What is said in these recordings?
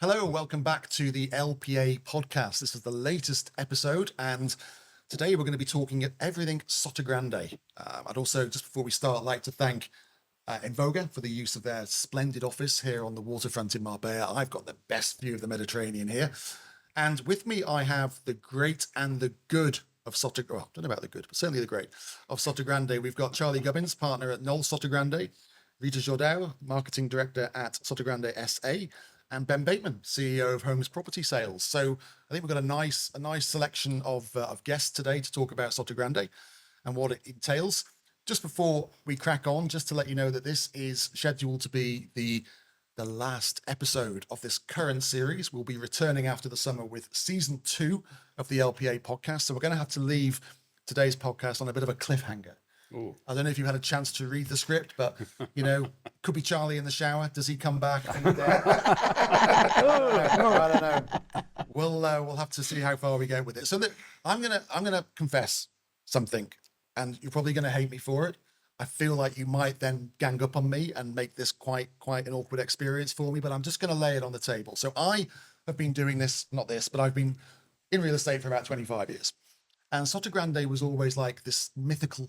Hello, welcome back to the LPA Podcast. This is the latest episode, and today we're going to be talking everything Sotogrande. I'd also, just before we start, like to thank Invoga for the use of their splendid office here on the waterfront in Marbella. I've got the best view of the Mediterranean here. And with me, I have the great and the good of Sotogrande. Well, I don't know about the good, but certainly the great of Sotogrande. We've got Charlie Gubbins, partner at Noll Sotogrande, Rita Jordau, marketing director at Sotogrande SA, and Ben Bateman, CEO of Holmes Property Sales. So I think we've got a nice selection of guests today to talk about Sotogrande and what it entails. Just before we crack on, just to let you know that this is scheduled to be the last episode of this current series. We'll be returning after the summer with season 2 of the LPA podcast. So we're going to have to leave today's podcast on a bit of a cliffhanger. Ooh. I don't know if you had a chance to read the script, but, you know, could be Charlie in the shower. Does he come back? I don't know. We'll have to see how far we go with it. So I'm gonna confess something, and you're probably going to hate me for it. I feel like you might then gang up on me and make this quite an awkward experience for me, but I'm just going to lay it on the table. So I have been doing this, not this, but I've been in real estate for about 25 years. And Sotogrande was always like this mythical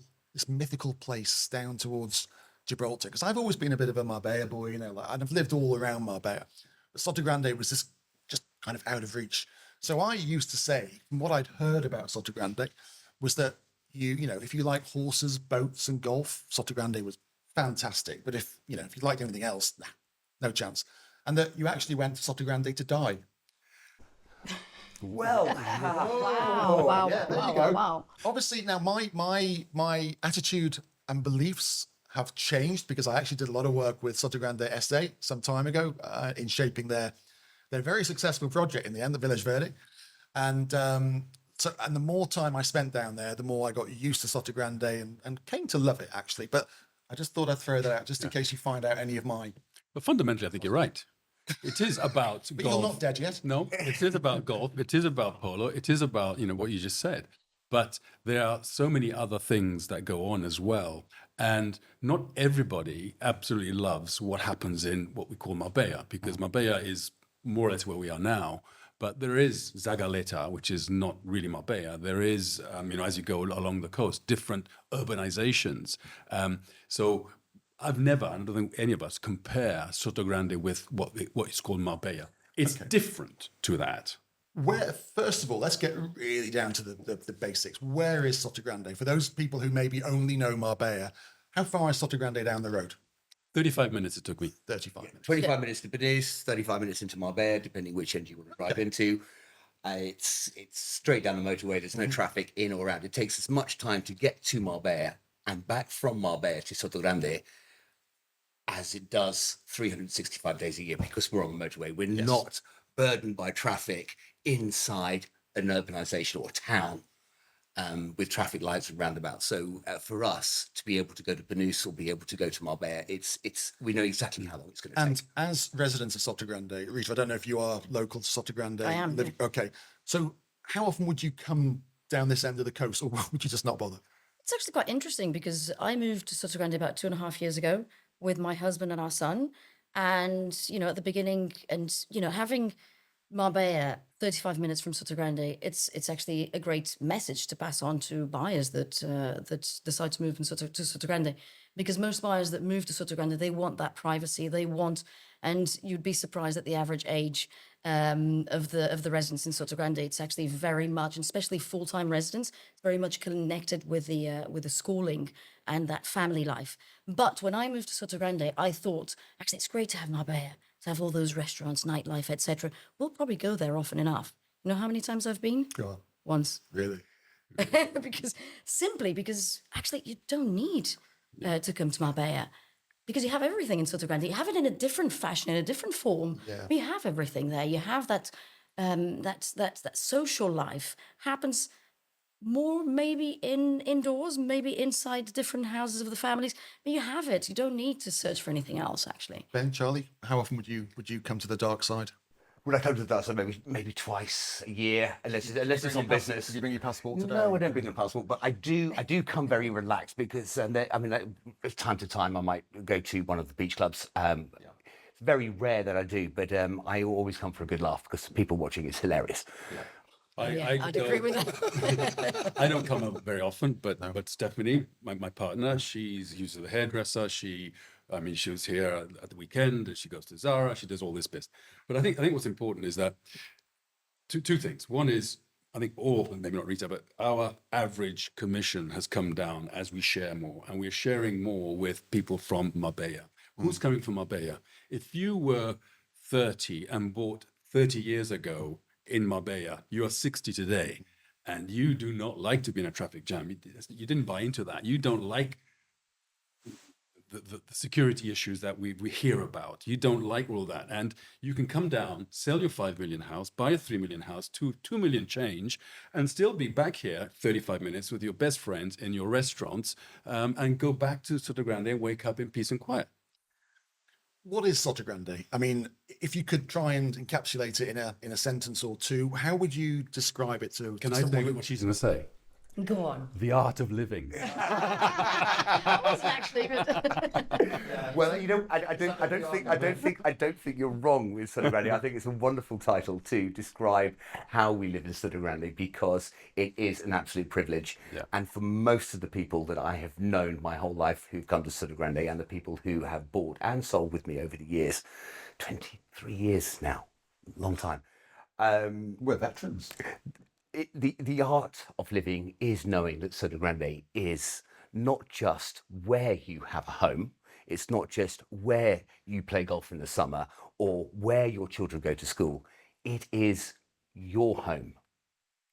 place down towards Gibraltar, because I've always been a bit of a Marbella boy, you know, and I've lived all around Marbella. But Sotogrande was this just kind of out of reach. So I used to say, from what I'd heard about Sotogrande, was that you know, if you like horses, boats, and golf, Sotogrande was fantastic. But if you liked anything else, nah, no chance. And that you actually went to Sotogrande to die. Well, wow. Yeah, there you go. Wow. Obviously, now my attitude and beliefs have changed, because I actually did a lot of work with Sotogrande SA some time ago in shaping their very successful project in the end, the Village Verde. And the more time I spent down there, the more I got used to Sotogrande and came to love it, actually. But I just thought I'd throw that out just in case you find out any of my... But fundamentally, I think you're right. It is about but golf. You're not dead yet. No, it is about golf. It is about polo. It is about, what you just said. But there are so many other things that go on as well. And not everybody absolutely loves what happens in what we call Marbella, because Marbella is more or less where we are now. But there is Zagaleta, which is not really Marbella. There is, as you go along the coast, different urbanizations. So I've never, and I don't think any of us, compare Sotogrande with what is called Marbella. It's different to that. First of all, let's get really down to the basics. Where is Sotogrande? For those people who maybe only know Marbella, how far is Sotogrande down the road? 35 minutes it took me. 35 minutes. 25 minutes to Cadiz, 35 minutes into Marbella, depending which end you want to drive into. It's straight down the motorway. There's no traffic in or out. It takes as much time to get to Marbella and back from Marbella to Sotogrande as it does 365 days a year, because we're on the motorway. We're not burdened by traffic inside an urbanization or a town with traffic lights and roundabouts. So for us to be able to go to Banús or be able to go to Marbella, we know exactly how long it's going to take. And as residents of Sotogrande, Rita, I don't know if you are local to Sotogrande. I am. Okay. So how often would you come down this end of the coast, or would you just not bother? It's actually quite interesting, because I moved to Sotogrande about 2.5 years ago with my husband and our son. And, at the beginning, and, having Marbella 35 minutes from Sotogrande, it's actually a great message to pass on to buyers that decide to move to Sotogrande, because most buyers that move to Sotogrande, they want that privacy. They want, and you'd be surprised at the average age of the residents in Sotogrande. It's actually very much, and especially full-time residents, it's very much connected with the schooling and that family life. But when I moved to Sotogrande, I thought, actually, it's great to have Marbella, to have all those restaurants, nightlife, etc. We'll probably go there often enough. You know how many times I've been? Go on. Once. Really? because actually you don't need to come to Marbella, because you have everything in Sotogrande. You have it in a different fashion, in a different form. Yeah. But you have everything there. You have that social life happens more maybe indoors, maybe inside different houses of the families. But you have it. You don't need to search for anything else, actually. Ben, Charlie, how often would you come to the dark side? Would I come to the dark side maybe twice a year, unless it's on business. Did you bring your passport today? No, I don't bring a passport, but I do come very relaxed, because time to time I might go to one of the beach clubs. very rare that I do, but I always come for a good laugh because people watching it's hilarious. I'd agree with that. I don't come up very often, but Stephanie, my partner, she's used to the hairdresser. She was here at the weekend, and she goes to Zara. She does all this bit. But I think what's important is that two things. One is, I think maybe not Rita, but our average commission has come down as we share more, and we're sharing more with people from Marbella. Who's coming from Marbella? If you were 30 and bought 30 years ago in Marbella, you are 60 today, and you do not like to be in a traffic jam. You didn't buy into that. You don't like the security issues that we hear about. You don't like all that. And you can come down, sell your 5 million house, buy a 3 million house, 2 million change, and still be back here 35 minutes with your best friends in your restaurants, and go back to Sotogrande and wake up in peace and quiet. What is Sotogrande? I mean, if you could try and encapsulate it in a sentence or two, how would you describe it to Can I someone say what she's going to say? Go on. The art of living. That wasn't actually good. Well, I don't think you're wrong with Sotogrande. I think it's a wonderful title to describe how we live in Sotogrande, because it is an absolute privilege. Yeah. And for most of the people that I have known my whole life who've come to Sotogrande, and the people who have bought and sold with me over the years, 23 years now, long time. We're veterans. The art of living is knowing that Sotogrande is not just where you have a home, it's not just where you play golf in the summer or where your children go to school. It is your home.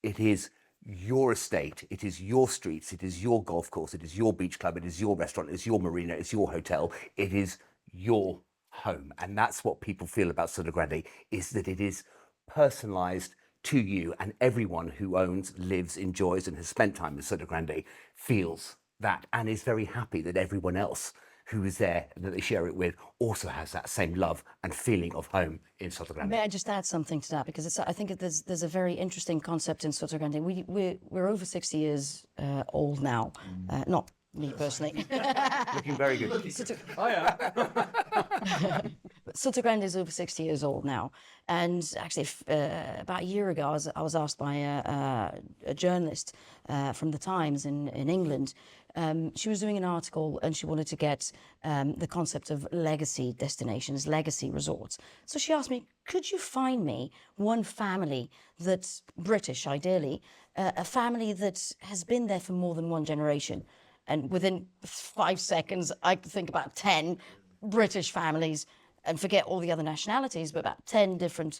It is your estate. It is your streets. It is your golf course. It is your beach club. It is your restaurant. It's your marina. It's your hotel. It is your home. And that's what people feel about Sotogrande, is that it is personalized to you, and everyone who owns, lives, enjoys, and has spent time in Sotogrande feels that, and is very happy that everyone else who is there that they share it with also has that same love and feeling of home in Sotogrande. May I just add something to that? Because I think there's a very interesting concept in Sotogrande. We're over 60 years old now. Not me personally. Looking very good. Sotogrande is over 60 years old now, and actually, about a year ago, I was asked by a journalist from the Times in England. She was doing an article, and she wanted to get the concept of legacy destinations, legacy resorts. So she asked me, could you find me one family that's British, ideally, a family that has been there for more than one generation? And within 5 seconds, I could think about 10 British families, and forget all the other nationalities, but about 10 different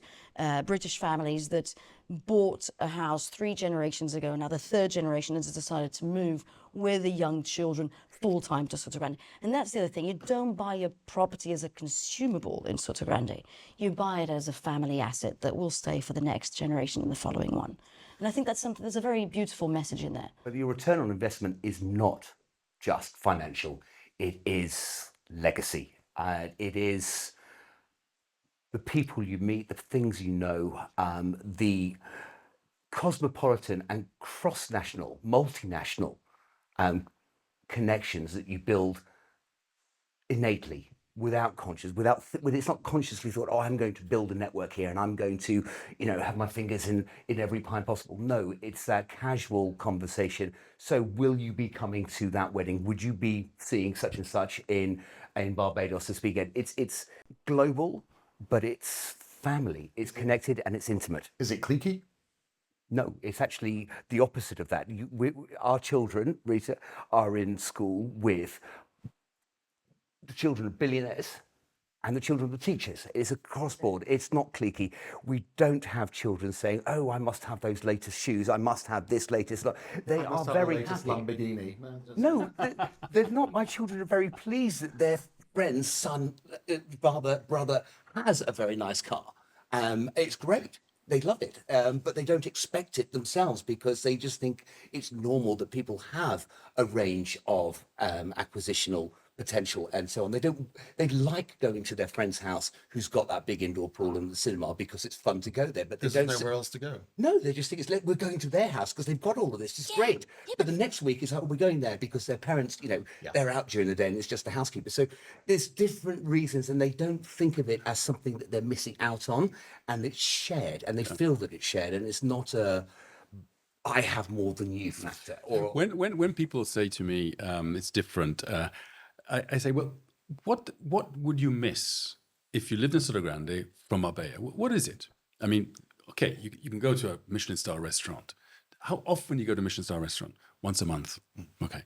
British families that bought a house 3 generations ago. Now the third generation has decided to move with the young children full-time to Sotogrande. And that's the other thing. You don't buy a property as a consumable in Sotogrande. You buy it as a family asset that will stay for the next generation and the following one. And I think that's something, there's a very beautiful message in there. But your return on investment is not just financial. It is legacy. It is the people you meet, the things you know, the cosmopolitan and cross-national, multinational connections that you build innately, without it's not consciously thought, oh, I'm going to build a network here and I'm going to, have my fingers in every pie possible. No, it's that casual conversation. So will you be coming to that wedding? Would you be seeing such and such in Barbados this weekend? It's global, but it's family. It's connected and it's intimate. Is it cliquey? No, it's actually the opposite of that. Our children, Rita, are in school with the children of billionaires and the children of the teachers. It's a cross-board. It's not cliquey. We don't have children saying, oh, I must have those latest shoes. I must have this latest. They are very happy. Lamborghini. No, they're not. My children are very pleased that their friend's son, brother has a very nice car. It's great. They love it, but they don't expect it themselves because they just think it's normal that people have a range of acquisitional potential and so on. They like going to their friend's house who's got that big indoor pool and the cinema because it's fun to go there, but they There's don't nowhere else to go. no, they just think we're going to their house because they've got all of this. It's great. But the next week is like, we're going there because their parents, they're out during the day and it's just the housekeeper. So there's different reasons and they don't think of it as something that they're missing out on, and it's shared and they feel that it's shared, and it's not I have more than you factor. Or When people say to me, it's different, I say, well, what would you miss if you lived in Sotogrande from Marbella? What is it? I mean, okay, you can go to a Michelin star restaurant. How often you go to a Michelin star restaurant? Once a month. Okay.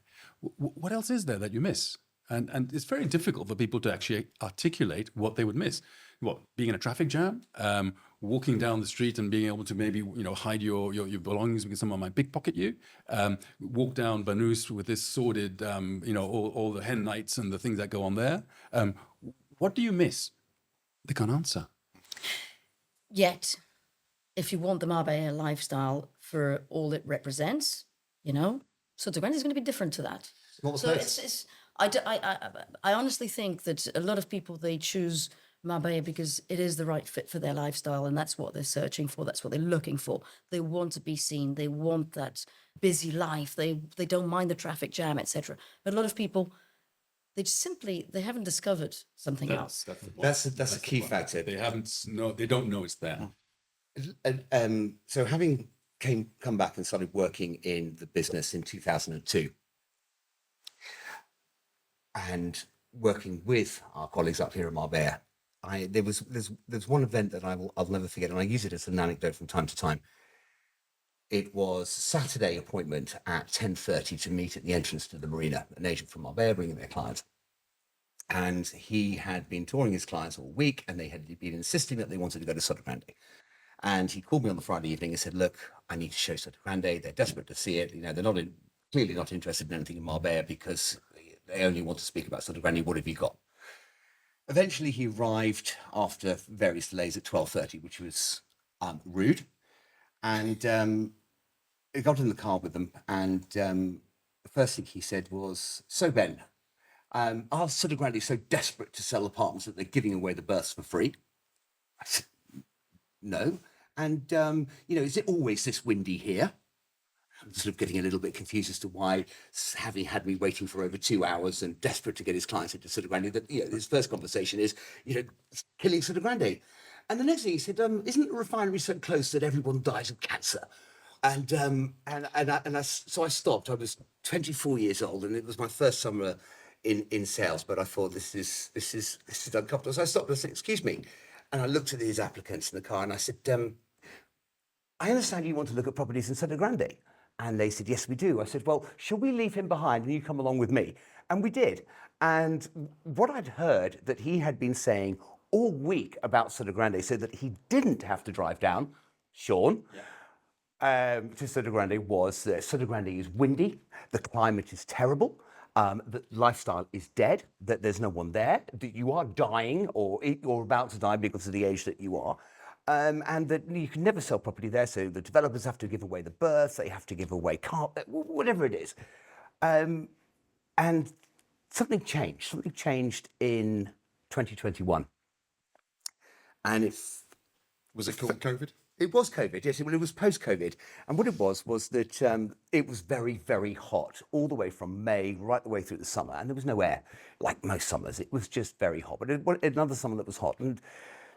What else is there that you miss? And it's very difficult for people to actually articulate what they would miss. What, being in a traffic jam, walking down the street and being able to maybe hide your belongings because someone might pickpocket you, walk down Banús with this sordid, all the hen nights and the things that go on there. What do you miss? They can't answer. Yet, if you want the Marbella lifestyle for all it represents, Sotogrande is going to be different to that. So I honestly think that a lot of people, they choose Marbella because it is the right fit for their lifestyle, and that's what they're searching for. That's what they're looking for. They want to be seen. They want that busy life. They don't mind the traffic jam, etc. But a lot of people, they haven't discovered something else. that's a key factor. They don't know it's there. So having come back and started working in the business in 2002 and working with our colleagues up here in Marbella, there's one event that I'll never forget, and I use it as an anecdote from time to time. It was Saturday appointment at 10:30 to meet at the entrance to the marina, an agent from Marbella bringing their clients. And he had been touring his clients all week, and they had been insisting that they wanted to go to Sotogrande. And he called me on the Friday evening and said, look, I need to show Sotogrande. They're desperate to see it. They're clearly not interested in anything in Marbella because they only want to speak about Sotogrande. What have you got? Eventually, he arrived after various delays at 12:30, which was rude. And he got in the car with them. And the first thing he said was, so Ben, are Sotogrande so desperate to sell apartments that they're giving away the berths for free? I said, no. And, is it always this windy here? I'm sort of getting a little bit confused as to why, having had me waiting for over 2 hours and desperate to get his clients into Sotogrande, that his first conversation is, killing Sotogrande. And the next thing he said, isn't the refinery so close that everyone dies of cancer? So I stopped. I was 24 years old, and it was my first summer in sales. But I thought this is uncomfortable. So I stopped and I said, "Excuse me," and I looked at these applicants in the car, and I said, "I understand you want to look at properties in Sotogrande." And they said, "Yes, we do." I said, "Well, shall we leave him behind and you come along with me?" And we did. And what I'd heard that he had been saying all week about Sotogrande, so that he didn't have to drive down, Sean, to Sotogrande, was that Sotogrande is windy, the climate is terrible, that lifestyle is dead, that there's no one there, that you are dying or you're about to die because of the age that you are. And that you can never sell property there, so the developers have to give away the berths, they have to give away whatever it is. And something changed in 2021. And Was it called COVID? it was COVID, yes. Well, it was post-COVID. And what it was that it was very, very hot all the way from May right the way through the summer. And there was no air, like most summers. It was just very hot. But another summer that was hot. And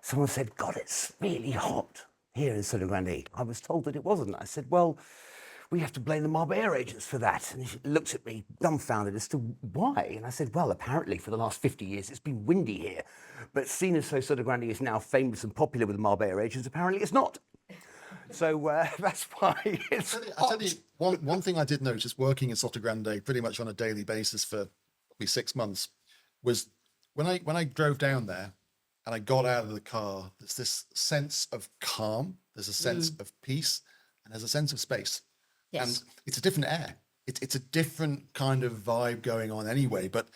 someone said, God, it's really hot here in Sotogrande. I was told that it wasn't. I said, well, we have to blame the Marbella agents for that. And he looked at me dumbfounded as to why. And I said, well, apparently for the last 50 years, it's been windy here. But seeing as though Sotogrande is now famous and popular with the Marbella agents, apparently it's not. So that's why it's I tell you, one thing I did notice working in Sotogrande pretty much on a daily basis for probably 6 months was when I drove down there and I got out of the car, there's this sense of calm, there's a sense of peace, and there's a sense of space. Yes. And it's a different air. It's a different kind of vibe going on anyway, but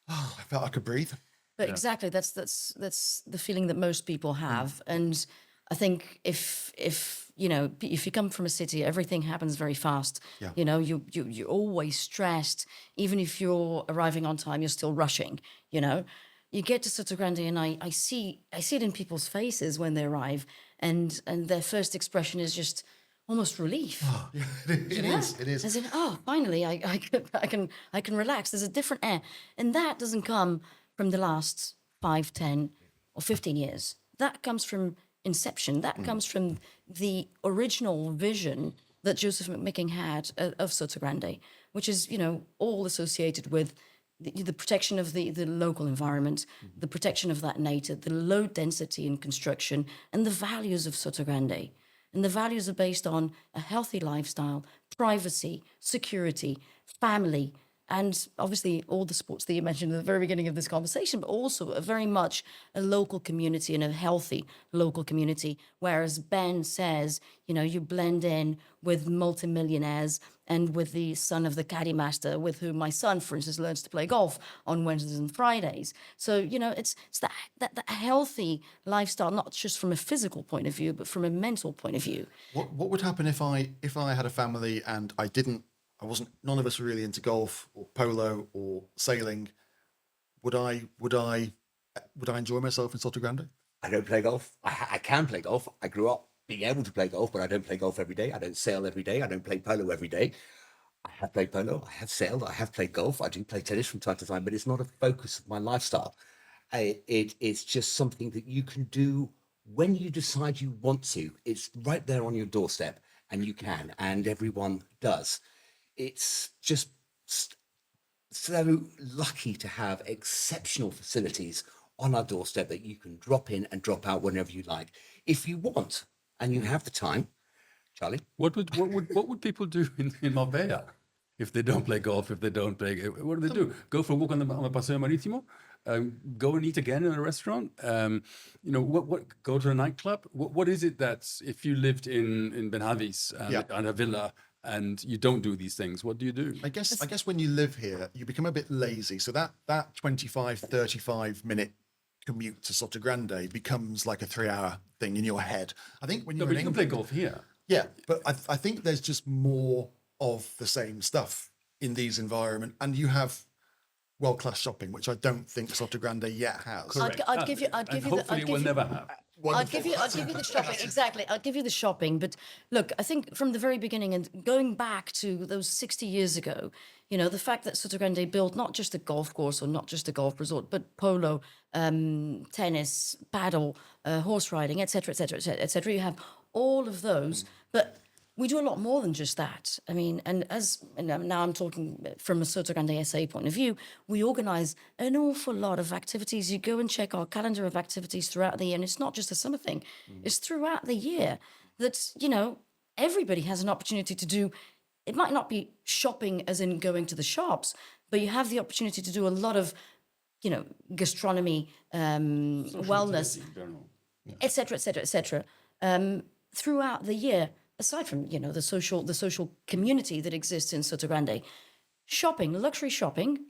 I felt I could breathe. But exactly, that's the feeling that most people have. And I think if you know, if you come from a city, everything happens very fast. Yeah. You know, you're always stressed. Even if you're arriving on time, you're still rushing. You know, you get to Sotogrande, and I see it in people's faces when they arrive, and their first expression is just almost relief. Yeah, it is. It is. As in, oh, finally, I can relax. There's a different air, and that doesn't come from the last 5, 10, or 15 years. That comes from inception. That comes from the original vision that Joseph McMicking had of Sotogrande, which is, you know, all associated with the protection of the local environment, the protection of that nature, the low density in construction, and the values of Sotogrande. And the values are based on a healthy lifestyle, privacy, security, family, and obviously all the sports that you mentioned at the very beginning of this conversation, but also a very much a local community and a healthy local community. Whereas Ben says, you know, you blend in with multimillionaires and with the son of the caddy master, with whom my son, for instance, learns to play golf on Wednesdays and Fridays. So, you know, it's that healthy lifestyle, not just from a physical point of view, but from a mental point of view. What would happen if I had a family and none of us were really into golf or polo or sailing? Would I enjoy myself in Sotogrande? I don't play golf. I can play golf. I grew up being able to play golf, but I don't play golf every day. I don't sail every day. I don't play polo every day. I have played polo. I have sailed. I have played golf. I do play tennis from time to time, but it's not a focus of my lifestyle. It's just something that you can do when you decide you want to. It's right there on your doorstep, and you can, and everyone does. It's just so lucky to have exceptional facilities on our doorstep that you can drop in and drop out whenever you like, if you want, and you have the time. Charlie, What would people do in Marbella if they don't play golf? If they don't play, what do they do? Go for a walk on the Paseo Marítimo? Go and eat again in a restaurant? You know, what? Go to a nightclub? What is it that's, if you lived in Benhavis and a villa and you don't do these things, what do you do? I guess when you live here, you become a bit lazy. So that 25, 35 minute commute to Sotogrande becomes like a 3-hour thing in your head. I think when No, you're but in you can play England, golf here. yeah, but I think there's just more of the same stuff in these environments, and you have world-class shopping, which I don't think Sotogrande yet has. I'd give you Hopefully, it will never have. I'd give you the shopping. Exactly. I'd give you the shopping. But look, I think from the very beginning and going back to those 60 years ago, you know, the fact that Sotogrande built not just a golf course or not just a golf resort, but polo, tennis, paddle, horse riding, etc., etc., etc., etc. You have all of those, but we do a lot more than just that. I mean, and now I'm talking from a Sotogrande SA point of view, we organise an awful lot of activities. You go and check our calendar of activities throughout the year, and it's not just a summer thing. It's throughout the year that, you know, everybody has an opportunity to do. It might not be shopping as in going to the shops, but you have the opportunity to do a lot of, you know, gastronomy, wellness, etc., etc., etc., throughout the year. Aside from, you know, the social community that exists in Sotogrande, shopping, luxury shopping,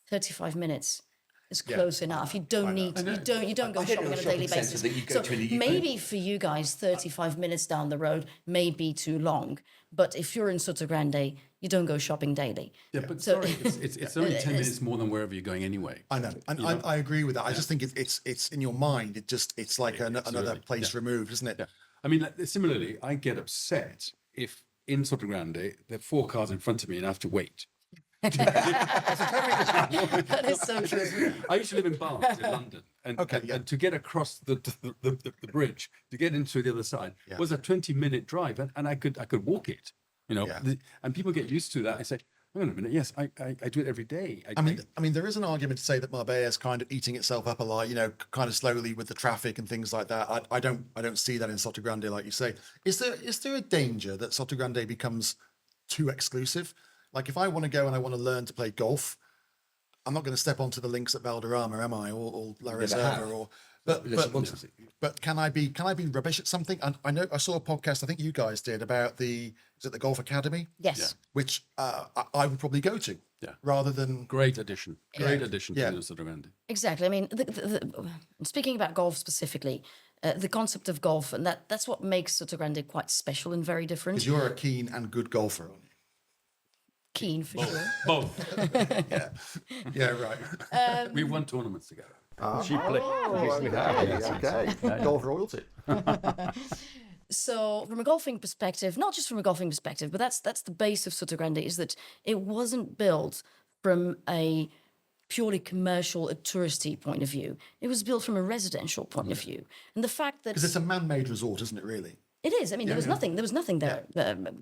35 minutes is close enough. You don't go shopping on a daily basis. So maybe for you guys, 35 minutes down the road may be too long. But if you're in Sotogrande, you don't go shopping daily. Yeah, but sorry, it's only 10 minutes more than wherever you're going anyway. I know, and I agree with that. I just think it's in your mind. It's like another place removed, isn't it? Yeah. I mean, like, similarly, I get upset if in Sotogrande there are 4 cars in front of me and I have to wait. That is so true. I used to live in Bath in London, and to get across the bridge to get into the other side was a 20-minute drive, and I could walk it, you know. And people get used to that. I say, hang on a minute, yes, I do it every day. I mean, there is an argument to say that Marbella is kind of eating itself up a lot, you know, kind of slowly with the traffic and things like that. I don't see that in Sotogrande, like you say. Is there a danger that Sotogrande becomes too exclusive? Like, if I want to go and I want to learn to play golf, I'm not going to step onto the links at Valderrama, am I, or La Reserva, or but can I be rubbish at something? And I know I saw a podcast I think you guys did about the Golf Academy? Yes. Which I would probably go to rather than Great addition to the Sotogrande. Exactly. I mean, speaking about golf specifically, the concept of golf, and that's what makes Sotogrande quite special and very different. Because you're a keen and good golfer, aren't you? Keen for sure. Both. Yeah, right. We won tournaments together. She played. Okay. Golf royalty. So from a golfing perspective, not just from a golfing perspective, but that's the base of Sotogrande, is that it wasn't built from a purely commercial, a touristy point of view. It was built from a residential point of view. And the fact that Because it's a man-made resort, isn't it, really? it is, I mean, there was nothing there.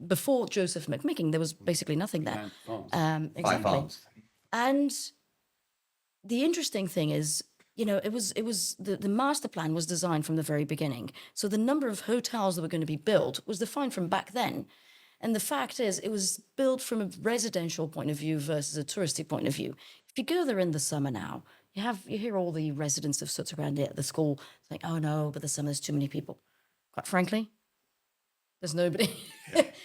Before Joseph McMicking, there was basically nothing there. Five Exactly. farms. And the interesting thing is, it was the master plan was designed from the very beginning. So the number of hotels that were going to be built was defined from back then. And the fact is, it was built from a residential point of view versus a touristy point of view. If you go there in the summer now, you hear all the residents of Sotogrande at the school saying, "Oh no, but the summer there's too many people." Quite frankly, there's nobody.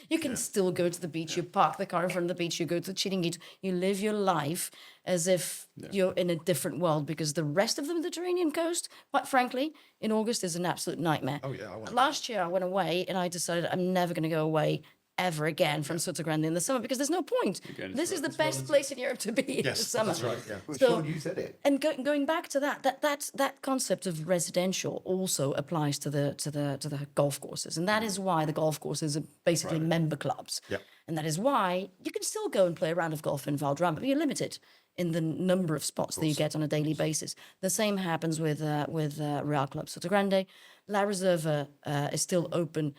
You can still go to the beach. You park the car in front of the beach. You go to the Chiringuito. You live your life as if you're in a different world, because the rest of the Mediterranean coast, quite frankly, in August is an absolute nightmare. Oh, yeah, I went Last year I went away and I decided I'm never going to go away ever again from Sotogrande in the summer, because there's no point. This is the best place in Europe to be in the Yes, summer. that's right, yeah. Well, So- Sean, you said it. And going back to that concept of residential also applies to the golf courses, and that is why the golf courses are basically member clubs. Yep. And that is why you can still go and play a round of golf in Valdrama, but you're limited in the number of spots that you get on a daily basis. The same happens with Real Club Sotogrande. La Reserva is still open,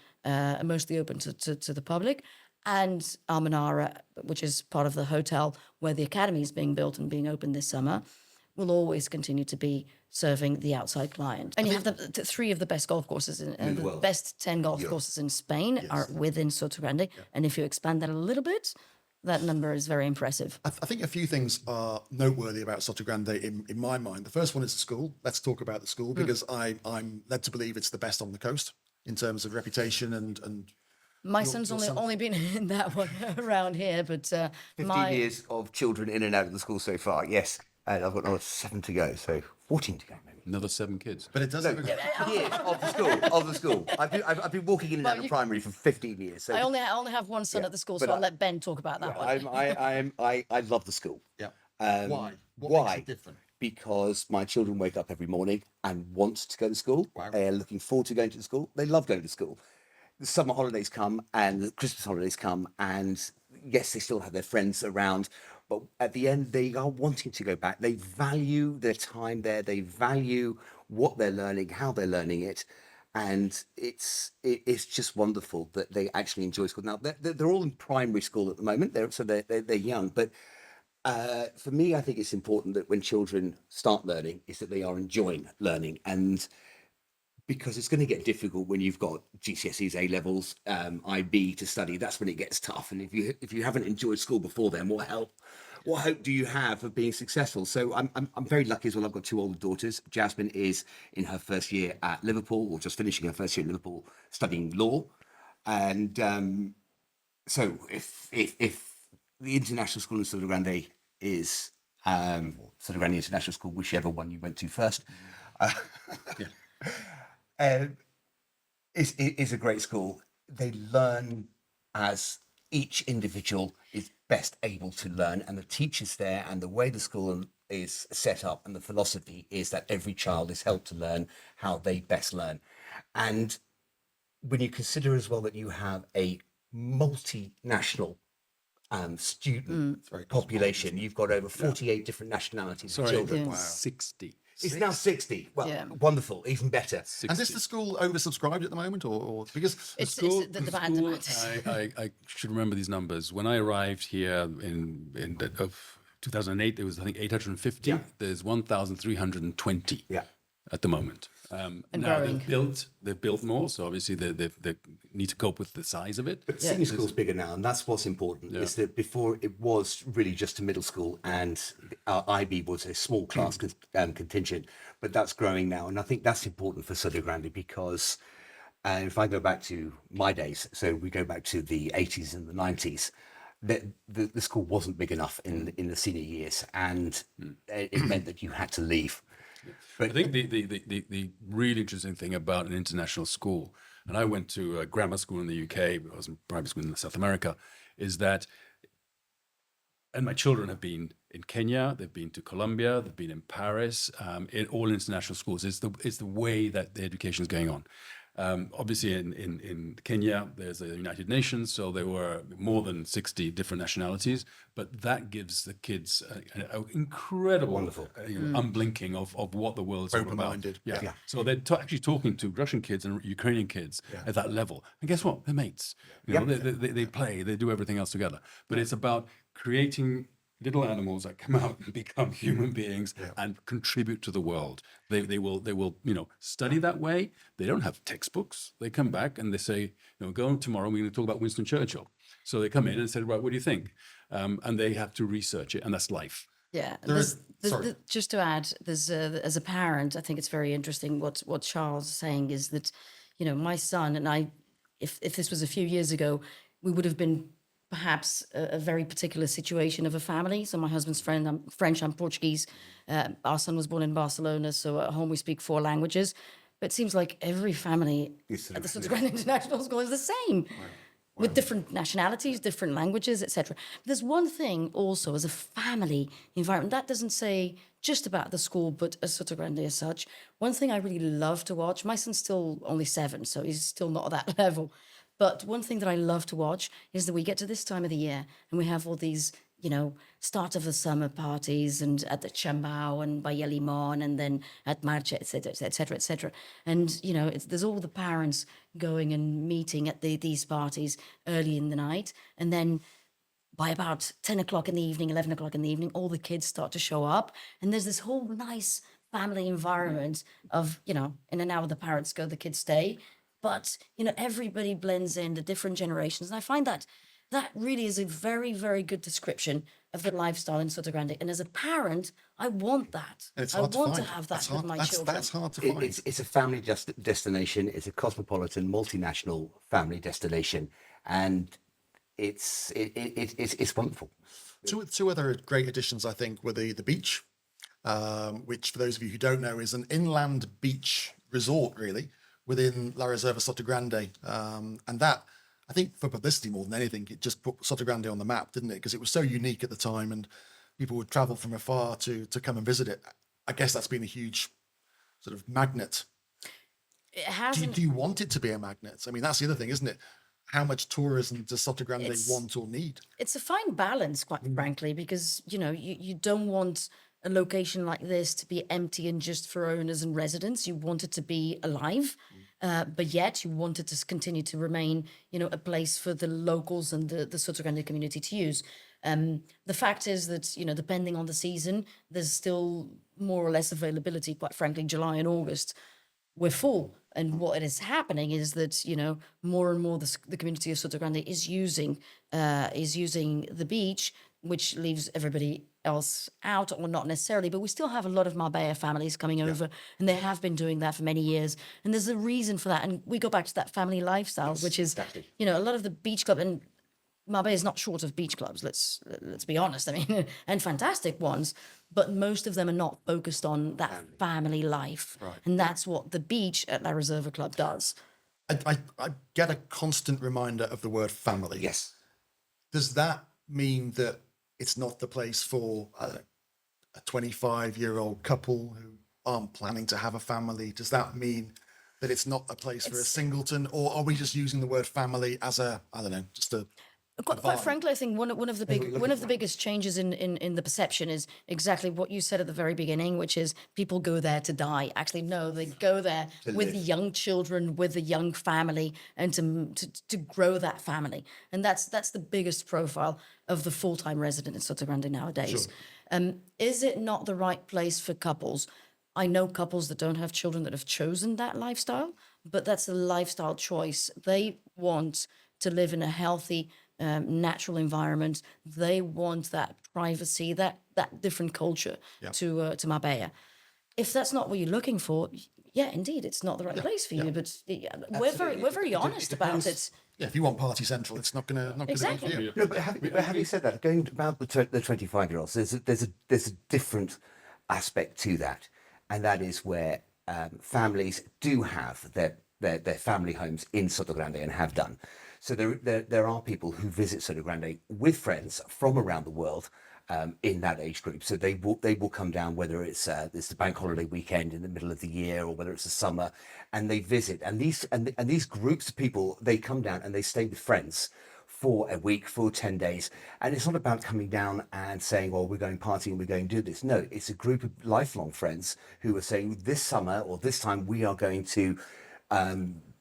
mostly open to the public. And Almenara, which is part of the hotel where the academy is being built and being opened this summer, will always continue to be serving the outside client. And you have the three of the best golf courses and the world. best 10 golf courses in Spain are within Sotogrande. And if you expand that a little bit, that number is very impressive. I think a few things are noteworthy about Sotogrande in my mind. The first one is the school. Let's talk about the school, because I'm led to believe it's the best on the coast in terms of reputation and My son's only been in that one around here, but 15 years of children in and out of the school so far, yes. And I've got another 7 to go, so 14 to go maybe. Another 7 kids. but it does Years of the school. I've been walking in and out of primary for 15 years. So I only have one son at the school, so But I'll let Ben talk about that one. I love the school. Yeah. Why? What makes it different? Because my children wake up every morning and want to go to school. Wow. They are looking forward to going to school. They love going to school. The summer holidays come and the Christmas holidays come, and yes, they still have their friends around, but at the end they are wanting to go back. They value their time there. They value what they're learning, how they're learning it, and it's just wonderful that they actually enjoy school. Now they're all in primary school at the moment. They're young, but for me, I think it's important that when children start learning, is that they are enjoying learning. And because it's going to get difficult when you've got GCSEs, A levels, IB to study. That's when it gets tough. And if you haven't enjoyed school before then, what hope do you have of being successful? So I'm very lucky as well. I've got 2 older daughters. Jasmine is in her first year at Liverpool, or just finishing her first year at Liverpool, studying law. And so if the international school in Sotogrande is Sotogrande International School, whichever one you went to first. Is a great school. They learn as each individual is best able to learn, and the teachers there and the way the school is set up and the philosophy is that every child is helped to learn how they best learn. And when you consider as well that you have a multinational student population, you've got over 48 different nationalities of children. Yeah. 60. It's now 60. Well, Yeah. wonderful, even better. 60. And is the school oversubscribed at the moment, or because It's School- the demand. school, I should remember these numbers. When I arrived here of 2008, there was, I think, 850. Yeah. There's 1,320 Yeah. at the moment. And Now growing. they've built more, so obviously they need to cope with the size of it. But senior school's bigger now, and that's what's important. Is that before it was really just a middle school, and our IB was a small class contingent, but that's growing now, and I think that's important for Sotogrande because if I go back to my days, so we go back to the 80s and the 90s, the school wasn't big enough in the senior years, and it meant that you had to leave. I think the really interesting thing about an international school, and I went to a grammar school in the UK, but I was in private school in South America, is that, and my children have been in Kenya, they've been to Colombia, they've been in Paris, in all international schools. It's the way that the education is going on. Obviously, in Kenya, there's the United Nations, so there were more than 60 different nationalities, but that gives the kids an incredible, Wonderful. Unblinking of what the world's all about. Open-minded. Yeah. So they're actually talking to Russian kids and Ukrainian kids at that level. And guess what? They're mates. You know, they play, they do everything else together. But it's about creating little animals that come out and become human beings and contribute to the world. They will study that way. They don't have textbooks. They come back and they say, go tomorrow, we're going to talk about Winston Churchill. So they come in and say, right, what do you think? And they have to research it, and that's life. Yeah, Sorry. just to add, there's as a parent, I think it's very interesting what Charles is saying is that, my son and I, if this was a few years ago, we would have been perhaps a very particular situation of a family. So my husband's friend, I'm French, I'm Portuguese. Our son was born in Barcelona, so at home we speak 4 languages. But it seems like every family at the Sotogrande International School is the same. With different nationalities, different languages, etc. There's one thing also as a family environment that doesn't say just about the school, but as Sotogrande as such. One thing I really love to watch. My son's still only 7, so he's still not at that level. But one thing that I love to watch is that we get to this time of the year and we have all these, start of the summer parties and at the Chambao and Bahia Limon and then at Marcha, et cetera, et cetera, et cetera. And, there's all the parents going and meeting at these parties early in the night. And then by about 10 o'clock in the evening, 11 o'clock in the evening, all the kids start to show up. And there's this whole nice family environment of, in an hour the parents go, the kids stay. But, everybody blends in, the different generations. And I find that really is a very, very good description of the lifestyle in Sotogrande. And as a parent, I want that. And it's I hard want to to find. have that with my children. That's hard to find. It's a family destination. It's a cosmopolitan, multinational family destination, and it's wonderful. Two other great additions, I think, were the beach, which for those of you who don't know is an inland beach resort, really, within La Reserva Sotogrande. And that, I think for publicity more than anything, it just put Sotogrande on the map, didn't it? Because it was so unique at the time and people would travel from afar to come and visit it. I guess that's been a huge sort of magnet. It hasn't. Do you want it to be a magnet? I mean, that's the other thing, isn't it? How much tourism does Sotogrande want or need? It's a fine balance, quite frankly, because, you don't want a location like this to be empty and just for owners and residents. You want it to be alive, but yet you want it to continue to remain, a place for the locals and the Sotogrande community to use. The fact is that, depending on the season, there's still more or less availability. Quite frankly, July and August, we're full. And what is happening is that, more and more the community of Sotogrande is using the beach, which leaves everybody else out, or not necessarily, but we still have a lot of Marbella families coming over, and they have been doing that for many years. And there's a reason for that. And we go back to that family lifestyle, which is, a lot of the beach club, and Marbella is not short of beach clubs, let's be honest. I mean, and fantastic ones, but most of them are not focused on that family life. Right. And that's what the beach at La Reserva Club does. I get a constant reminder of the word family. Yes. Does that mean that it's not the place for a 25-year-old couple who aren't planning to have a family? Does that mean that it's not a place for a singleton, or are we just using the word family as just a Quite frankly, I think one of the biggest changes in the perception is exactly what you said at the very beginning, which is people go there to die. Actually, no, they go there with young children, with a young family, and to grow that family. And that's the biggest profile of the full-time resident in Sotogrande nowadays. Sure. Is it not the right place for couples? I know couples that don't have children that have chosen that lifestyle, but that's a lifestyle choice. They want to live in a healthy, natural environment. They want that privacy, that different culture to Marbella. If that's not what you're looking for, yeah, indeed, it's not the right place for you. But we're very honest about it. Yeah, if you want Party Central, it's not gonna Exactly. be for you. No, but having said that, going about the 25-year-olds, there's a different aspect to that. and that is where families do have their family homes in Sotogrande and have done. So there are people who visit Sotogrande with friends from around the world in that age group. So they will come down, whether it's the bank holiday weekend in the middle of the year or whether it's the summer, and they visit. And these groups of people, they come down and they stay with friends for a week, for 10 days. And it's not about coming down and saying, well, we're going partying, we're going to do this. No, it's a group of lifelong friends who are saying this summer or this time we are going to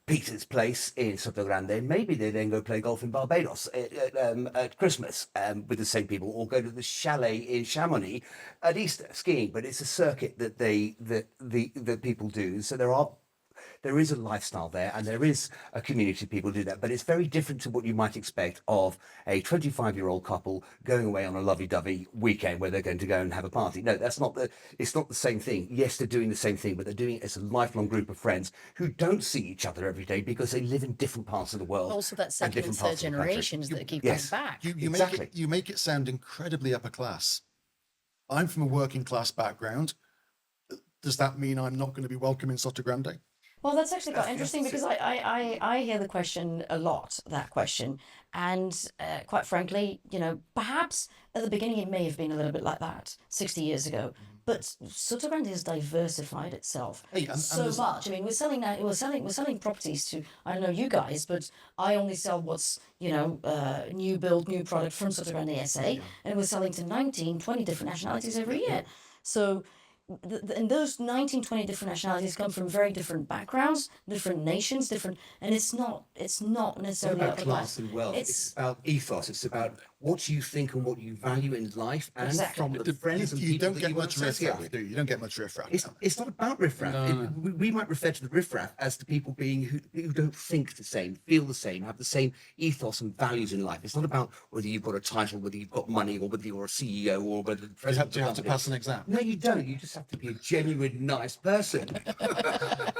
Peter's place in Sotogrande. Maybe they then go play golf in Barbados at Christmas with the same people, or go to the chalet in Chamonix at Easter skiing. But it's a circuit that that people do. So there is a lifestyle there, and there is a community of people who do that, but it's very different to what you might expect of a 25-year-old couple going away on a lovey-dovey weekend where they're going to go and have a party. No, it's not the same thing. Yes, they're doing the same thing, but they're doing it as a lifelong group of friends who don't see each other every day because they live in different parts of the world. Also, that second and third generations that keep coming back. You make it sound incredibly upper class. I'm from a working class background. Does that mean I'm not going to be welcome in Sotogrande? Well, that's actually quite interesting because I hear the question a lot, that question. And quite frankly, perhaps at the beginning it may have been a little bit like that 60 years ago. But Sotogrande has diversified itself so much. I mean, we're selling properties to, I don't know you guys, but I only sell what's, new build, new product from Sotogrande SA. And we're selling to 19, 20 different nationalities every year. So and those 19, 20 different nationalities come from very different backgrounds, different nations, and it's not necessarily about class and wealth. It's about ethos. It's about what you think and what you value in life, and from the friends and you people don't get much riffraff, do you? You don't get much riffraff. It's not about riffraff. No. We might refer to the riffraff as the people being who don't think the same, feel the same, have the same ethos and values in life. It's not about whether you've got a title, whether you've got money, or whether you're a CEO, or whether the president. Do you have to pass an exam? No, you don't. You just have to be a genuine, nice person.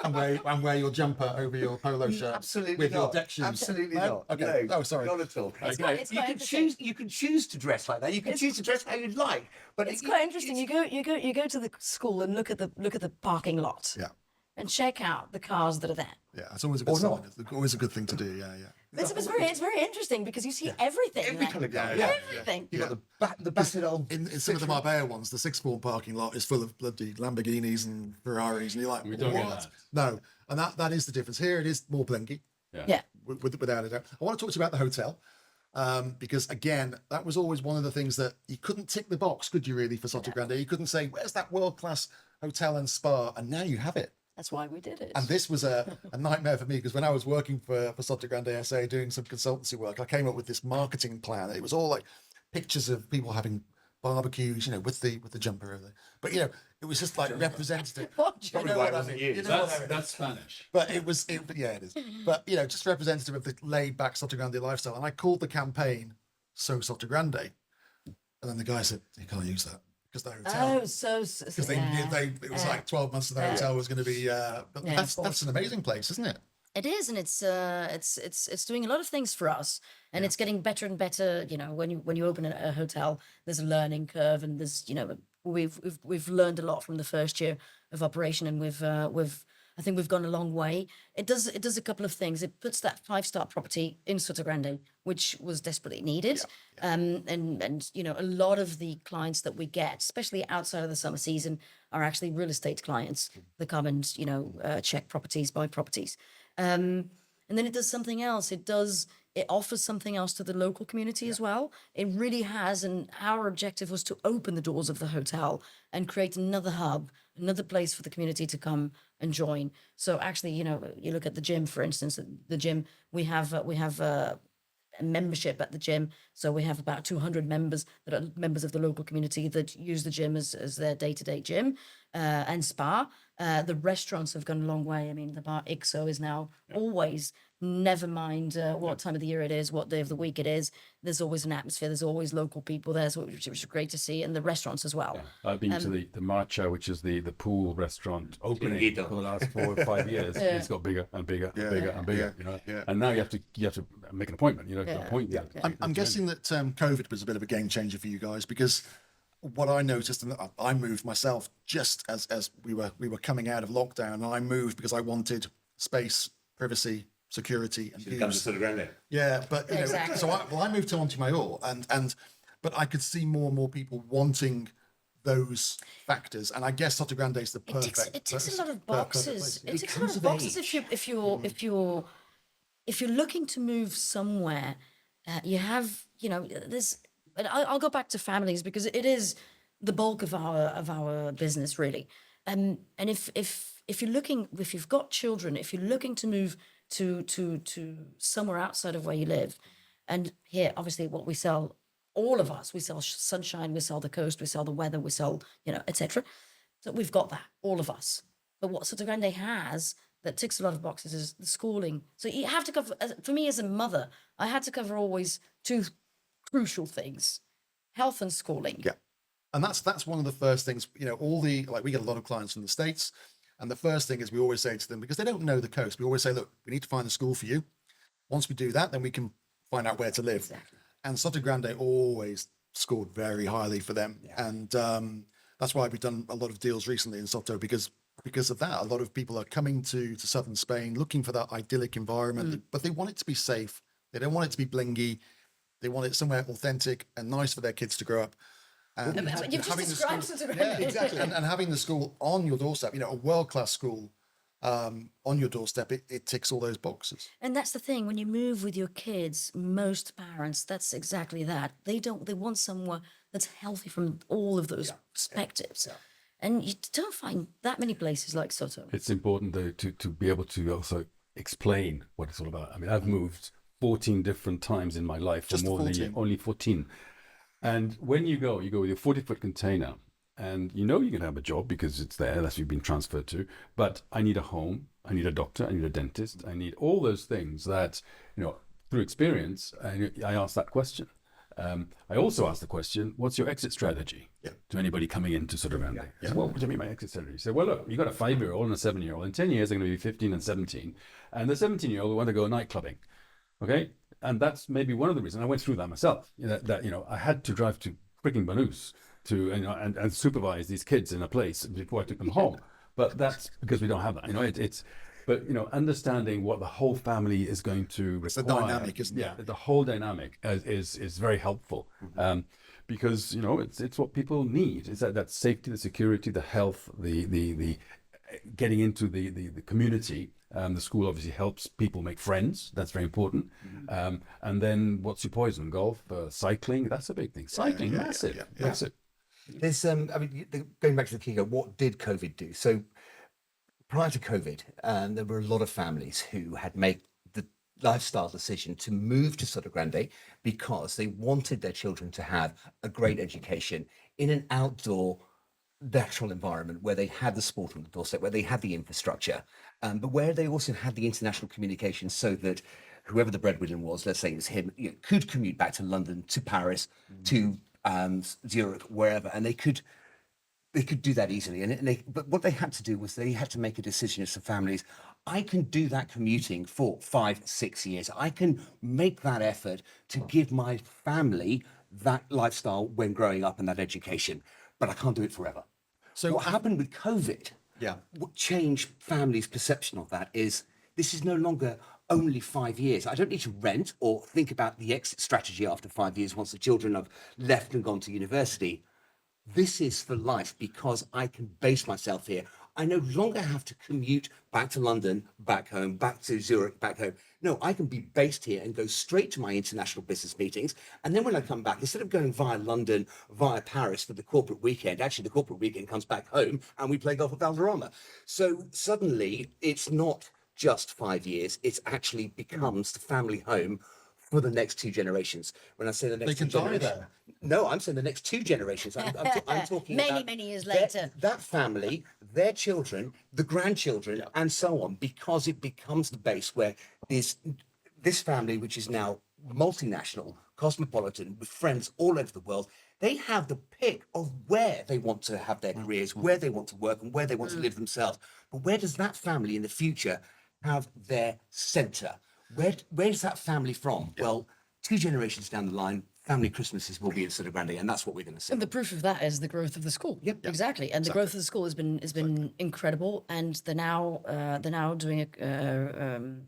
and wear your jumper over your polo shirt. Absolutely with not. your deck shoes. Absolutely No? not. Okay. No, Oh, sorry. Not at all. It's quite interesting. You can choose to dress like that. You can choose to dress how you'd like. But It's quite interesting. You go to the school and look at the parking lot. Yeah. And check out the cars that are there. Yeah, it's always a good sign. It's always a good thing to do. Yeah. It's very interesting because you see everything. Every there. kind of car. Everything. You've got the battered old. In some of the Marbella ones, the sixth form parking lot is full of bloody Lamborghinis and Ferraris, and you're like, We don't get what? that. No, and that is the difference. Here it is more blingy, Yeah. without a doubt. I want to talk to you about the hotel. Because again, that was always one of the things that you couldn't tick the box, could you really, for Sotogrande? You couldn't say, where's that world-class hotel and spa? And now you have it. That's why we did it. And this was a nightmare for me, because when I was working for Sotogrande SA doing some consultancy work, I came up with this marketing plan. It was all like pictures of people having barbecues, with the jumper over there. But it was just like representative. Probably why it wasn't you. That's Spanish. But it is. But just representative of the laid back Sotogrande lifestyle. And I called the campaign So Sotogrande. And then the guy said, you can't use that because the hotel. Oh, so because it was like 12 months of the hotel was going to be. But that's an amazing place, isn't it? It is, and it's doing a lot of things for us, and it's getting better and better. When you open a hotel, there's a learning curve, and there's we've learned a lot from the first year of operation, and I think we've gone a long way. It does a couple of things. It puts that 5-star property in Sotogrande, which was desperately needed. And a lot of the clients that we get, especially outside of the summer season, are actually real estate clients that come and check properties, buy properties. And then it does something else. It offers something else to the local community as well. It really has, and our objective was to open the doors of the hotel and create another hub, another place for the community to come and join. So actually, you look at the gym, for instance. The gym, we have a membership at the gym. So we have about 200 members that are members of the local community that use the gym as their day-to-day gym and spa. The restaurants have gone a long way. I mean, the bar IXO is now always, never mind what time of the year it is, what day of the week it is, there's always an atmosphere, there's always local people there, so which is great to see, and the restaurants as well. I've been to the Marcha, which is the pool restaurant opening for the last 4 or 5 years. It's got bigger and bigger and bigger and bigger. And now you have to make an appointment. Appoint. I'm guessing that COVID was a bit of a game changer for you guys, because what I noticed, and I moved myself just as we were coming out of lockdown, and I moved because I wanted space, privacy, security, and It comes to views. Sotogrande. Yeah, but you know, Exactly. so I moved to Montemayor, but I could see more and more people wanting those factors, and I guess Sotogrande is the perfect. It ticks a lot of perfect boxes. place. It ticks a lot comes of of boxes age. if you're looking to move somewhere, you have, you know, there's. And I'll go back to families because it is the bulk of our business really. And if you're looking, if you've got children, if you're looking to move to somewhere outside of where you live, and here obviously what we sell, all of us, we sell sunshine, we sell the coast, we sell the weather, we sell, you know, etc. So we've got that, all of us. But what Sotogrande has that ticks a lot of boxes is the schooling. So you have to cover, for me as a mother, I had to cover always two crucial things: health and schooling. Yeah. And that's one of the first things, you know, we get a lot of clients from the States. And the first thing is we always say to them, because they don't know the coast, we always say, look, we need to find a school for you. Once we do that, then we can find out where to live. Exactly. And Sotogrande always scored very highly for them. And that's why we've done a lot of deals recently in Soto, because of that. A lot of people are coming to southern Spain looking for that idyllic environment, but they want it to be safe. They don't want it to be blingy. They want it somewhere authentic and nice for their kids to grow up. And You've just having the described school- Sotogrande. Yeah, exactly. And having the school on your doorstep, you know, a world-class school on your doorstep, it ticks all those boxes. And that's the thing, when you move with your kids, most parents, that's exactly that. They want somewhere that's healthy from all of those perspectives. And you don't find that many places like Soto. It's important though to be able to also explain what it's all about. I mean, I've moved 14 different times in my life, Just for more than a year, 14. only 14. And when you go with your 40-foot container, and you know you're going to have a job because it's there, that's what you've been transferred to. But I need a home, I need a doctor, I need a dentist, I need all those things that, you know, through experience, I asked that question. I also asked the question, what's your exit strategy to anybody coming into Sotogrande? So, well, what do you mean my exit strategy? He said, well, look, you've got a 5-year-old and a 7-year-old. In 10 years, they're going to be 15 and 17. And the 17-year-old will want to go night clubbing. Okay? And that's maybe one of the reasons. I went through that myself, that you know, I had to drive to freaking Banús to, you know, and supervise these kids in a place before I took them home. But that's because we don't have that. You know, but, you know, understanding what the whole family is going to require. It's the dynamic, isn't it? Yeah, the whole dynamic is very helpful, because, you know, it's what people need. It's that safety, the security, the health, the getting into the community. The school obviously helps people make friends. That's very important. And then what's your poison? Golf, cycling. That's a big thing. Cycling, massive, massive. There's I mean, going back to the Kigo, what did COVID do? So prior to COVID, there were a lot of families who had made the lifestyle decision to move to Sotogrande because they wanted their children to have a great education in an outdoor natural environment where they had the sport on the doorstep, where they had the infrastructure, but where they also had the international communication, so that whoever the breadwinner was, let's say it was him, you know, could commute back to London, to Paris, to Zurich, wherever, and they could do that easily. But what they had to do was they had to make a decision as to families. I can do that commuting for 5-6 years. I can make that effort to give my family that lifestyle when growing up and that education, but I can't do it forever. So what happened with COVID, what changed families' perception of that is this is no longer only 5 years. I don't need to rent or think about the exit strategy after 5 years once the children have left and gone to university. This is for life because I can base myself here. I no longer have to commute back to London, back home, back to Zurich, back home. No, I can be based here and go straight to my international business meetings. And then when I come back, instead of going via London, via Paris for the corporate weekend, actually the corporate weekend comes back home and we play golf at Valderrama. So suddenly it's not just 5 years, it actually becomes the family home for the next 2 generations. When I say the next They can two die generations, there. no, I'm saying the next 2 generations. I'm talking Many, about many years their- later. that family, their children, the grandchildren, and so on, because it becomes the base where this family, which is now multinational, cosmopolitan, with friends all over the world, they have the pick of where they want to have their careers, where they want to work, and where they want to live themselves. But where does that family in the future have their center? Where's that family from? Well, 2 generations down the line, family Christmases will be in Sotogrande, and that's what we're going to see. And the proof of that is the growth of the school. Yep. Exactly. And the growth of the school has been incredible. And they're now doing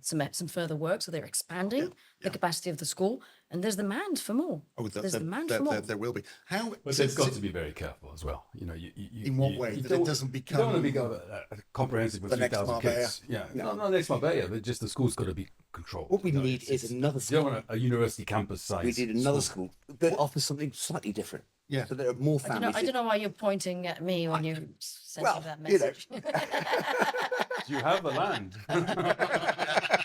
some further work. So they're expanding the capacity of the school. And there's demand for more. There's demand for more. There will be. How? But they've got to be very careful as well. You know, In what way? That it doesn't You don't want to become be comprehensive with the next 3,000 kids. Yeah, no, not next Marbella, but just the school's got to be controlled. What we You know, need is another You school. don't want a university campus size. We need another school that offers something slightly different. Yeah. So there are more families. I don't know why you're pointing at me when you sent me that you know. message. You have the land.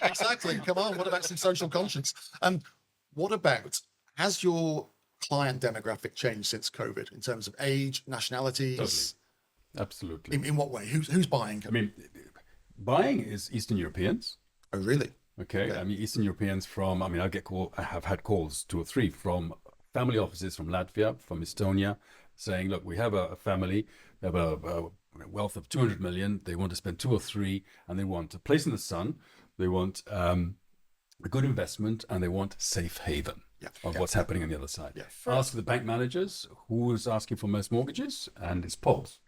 exactly. Come on. What about some social conscience? What about, has your client demographic changed since COVID in terms of age, nationalities? Totally. Absolutely. In what way? Who's buying? I mean, buying is Eastern Europeans. Oh, really? Okay. I mean, Eastern Europeans from, I mean, I have had calls, 2 or 3, from family offices from Latvia, from Estonia, saying, look, we have a family, they have a wealth of 200 million. They want to spend 2 or 3, and they want a place in the sun. They want a good investment, and they want safe haven of what's happening on the other side. Ask the bank managers who's asking for most mortgages, and it's Poles.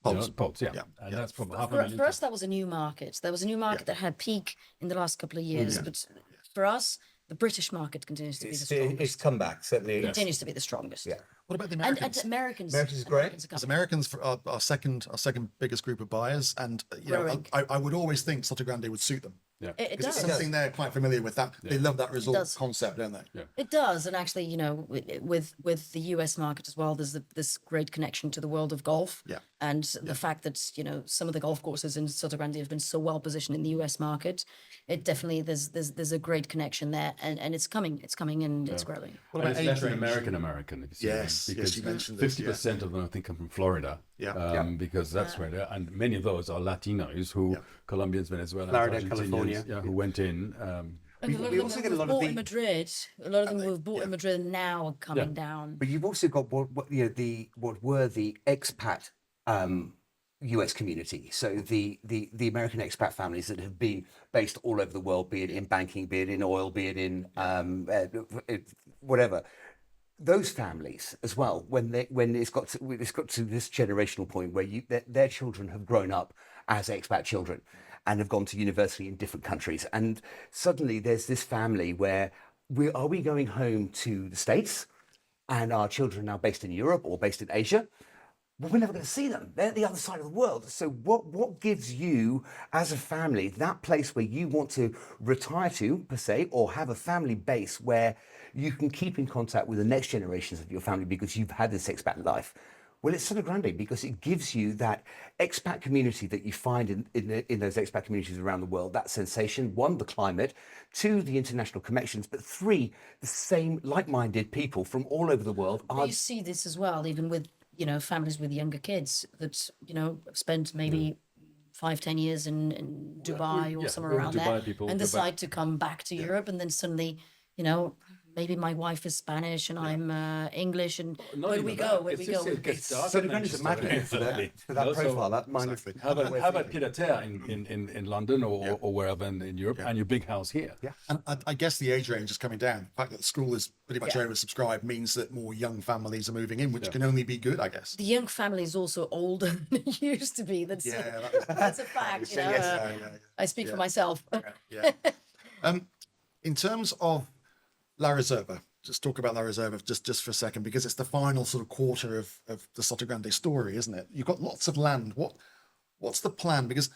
Poles, yeah. And that's from half a million. For us, that was a new market. There was a new market that had peak in the last couple of years. But for us, the British market continues to be the strongest. It's come back, certainly. Continues to be the strongest. Yeah. What about the And Americans? Americans. Americans is great. are Because coming. Americans are our second biggest group of buyers, and you know, Growing. I would always think Sotogrande would suit them. It Because does. it's something they're quite familiar with. That they love that resort does. concept, don't they? It does, and actually, you know, with the US market as well, there's this great connection to the world of golf. Yeah. And the fact that, you know, some of the golf courses in Sotogrande have been so well positioned in the US market, it definitely there's a great connection there, and it's coming and it's growing. What And about it's age Latin range? American, if you see Yes, what I mean, yes, you mentioned this, 50% of them, I think, come from Florida. Because that's where they're, and many of those are Latinos who, Colombians, Venezuelans, Florida, Argentinians, California. who went in. And a lot we of also them get a who've lot of bought the- in Madrid. A lot of them who've bought in Madrid now are coming down. But you've also got what were the expat US community. So the American expat families that have been based all over the world, be it in banking, be it in oil, be it in whatever. Those families as well, when it's got to this generational point where their children have grown up as expat children and have gone to university in different countries, and suddenly there's this family where are we going home to the States, and our children are now based in Europe or based in Asia? Well, we're never going to see them. They're the other side of the world. So what gives you as a family that place where you want to retire to, per se, or have a family base where you can keep in contact with the next generations of your family because you've had this expat life? Well, it's Sotogrande because it gives you that expat community that you find in those expat communities around the world, that sensation, 1, the climate, 2, the international connections, but 3, the same like-minded people from all over the world But you see this as well, even with, you know, families with younger kids that, you know, spent maybe 5-10 years in Dubai or somewhere around Dubai there people and go decide to come back to Europe, and then suddenly, you know, maybe my wife is Spanish and I'm English, and where we go. Sotogrande is a magnet for that profile, that mind. How about Pied-à-Terre in London or wherever in Europe, and your big house here? Yeah. And I guess the age range is coming down. The fact that the school is pretty much oversubscribed means that more young families are moving in, which can only be good, I guess. The young family is also older than it used to be. That's a fact. You know, I speak for myself. In terms of La Reserva, just talk about La Reserva just for a second, because it's the final sort of quarter of the Sotogrande story, isn't it? You've got lots of land. What's the plan? Because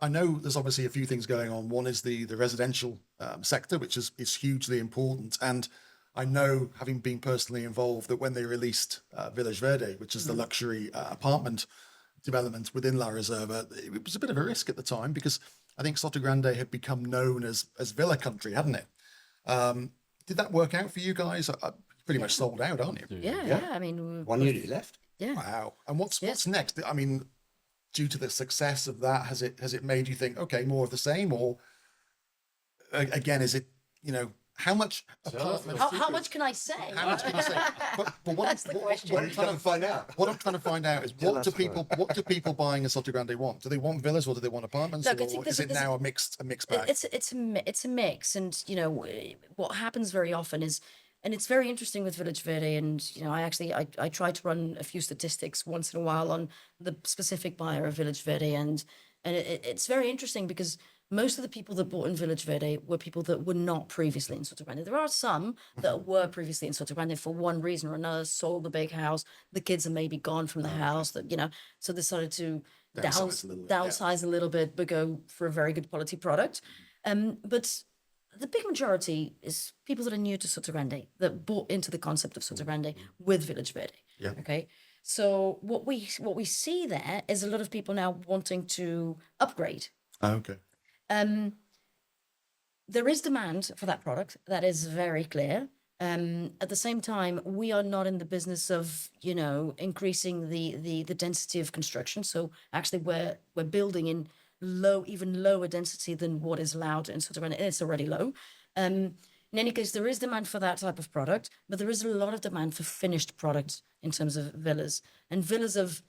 I know there's obviously a few things going on. One is the residential sector, which is hugely important. And I know, having been personally involved, that when they released Village Verde, which is the luxury apartment development within La Reserva, it was a bit of a risk at the time, because I think Sotogrande had become known as villa country, hadn't it? Did that work out for you guys? Pretty much sold out, aren't you? Yeah. I mean, 1 unit left. Yeah. Wow. And what's next? I mean, due to the success of that, has it made you think, okay, more of the same, or again, is it, you know, how much apartment? How much can I say? How much can I say? But That's the question. what I'm trying to find out. What I'm trying to find out is what do people buying a Sotogrande want? Do they want villas or do they want apartments? Look, I or think is it there's- now a mixed bag? It's a mix, and you know what happens very often is and it's very interesting with Village Verde. And, I try to run a few statistics once in a while on the specific buyer of Village Verde. And it's very interesting because most of the people that bought in Village Verde were people that were not previously in Sotogrande. There are some that were previously in Sotogrande for one reason or another, sold the big house, the kids are maybe gone from the house, so decided to downsize a little bit, but go for a very good quality product. But the big majority is people that are new to Sotogrande, that bought into the concept of Sotogrande with Village Verde. Yeah. Okay. So what we see there is a lot of people now wanting to upgrade. Okay. There is demand for that product. That is very clear. At the same time, we are not in the business of, increasing the density of construction. So actually we're building in even lower density than what is allowed in Sotogrande. It's already low. In any case, there is demand for that type of product, but there is a lot of demand for finished products in terms of villas. And villas of,